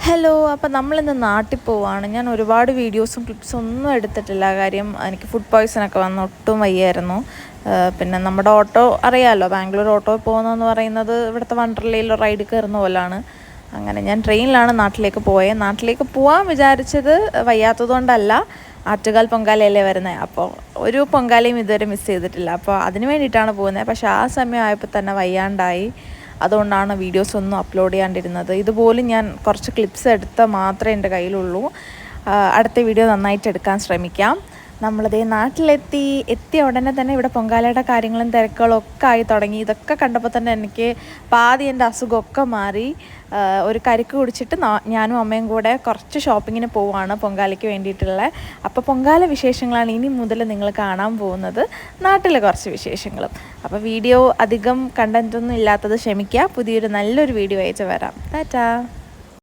Hello, അപ്പോൾ നമ്മളിന്ന് നാട്ടിൽ പോവാണ്. ഞാൻ ഒരുപാട് വീഡിയോസും ക്ലിപ്സും ഒന്നും എടുത്തിട്ടില്ല. കാര്യം എനിക്ക് ഫുഡ് പോയ്സണൊക്കെ വന്ന് ഒട്ടും വയ്യായിരുന്നു. പിന്നെ നമ്മുടെ ഓട്ടോ അറിയാമല്ലോ, ബാംഗ്ലൂർ ഓട്ടോ പോകുന്നതെന്ന് പറയുന്നത് ഇവിടുത്തെ വണ്ടർലയിൽ റൈഡ് കയറുന്ന പോലാണ്. അങ്ങനെ ഞാൻ ട്രെയിനിലാണ് നാട്ടിലേക്ക് പോയത്. നാട്ടിലേക്ക് പോകാൻ വിചാരിച്ചത് വയ്യാത്തതുകൊണ്ടല്ല, ആറ്റുകാൽ പൊങ്കാലയല്ലേ വരുന്നത്. അപ്പോൾ ഒരു പൊങ്കാലയും ഇതുവരെ മിസ് ചെയ്തിട്ടില്ല. അപ്പോൾ അതിന് വേണ്ടിയിട്ടാണ് പോകുന്നത്. പക്ഷേ ആ സമയം ആയപ്പോൾ തന്നെ വയ്യാണ്ടായി. അതുകൊണ്ടാണ് വീഡിയോസ് ഒന്നും അപ്ലോഡ് ചെയ്യാണ്ടിരുന്നത്. ഇതുപോലും ഞാൻ കുറച്ച് ക്ലിപ്സ് എടുത്ത മാത്രമേ എൻ്റെ കയ്യിലുള്ളൂ. അടുത്ത വീഡിയോ നന്നായിട്ട് എടുക്കാൻ ശ്രമിക്കാം. നമ്മളിതേ എത്തിയ ഉടനെ തന്നെ ഇവിടെ പൊങ്കാലയുടെ കാര്യങ്ങളും തിരക്കുകളും ഒക്കെ ആയി തുടങ്ങി. ഇതൊക്കെ കണ്ടപ്പോൾ തന്നെ എനിക്ക് പാതി എൻ്റെ അസുഖമൊക്കെ മാറി. ഒരു കരിക്ക് കുടിച്ചിട്ട് ഞാനും അമ്മയും കൂടെ കുറച്ച് ഷോപ്പിങ്ങിന് പോവുകയാണ് പൊങ്കാലയ്ക്ക് വേണ്ടിയിട്ടുള്ള. അപ്പോൾ പൊങ്കാല വിശേഷങ്ങളാണ് ഇനി മുതൽ നിങ്ങൾ കാണാൻ പോകുന്നത്, നാട്ടിലെ കുറച്ച് വിശേഷങ്ങളും. അപ്പോൾ വീഡിയോ അധികം കണ്ടൻറ്റൊന്നും ഇല്ലാത്തത് ക്ഷമിക്കുക. പുതിയൊരു നല്ലൊരു വീഡിയോ അയച്ച് വരാം. ടാറ്റാ.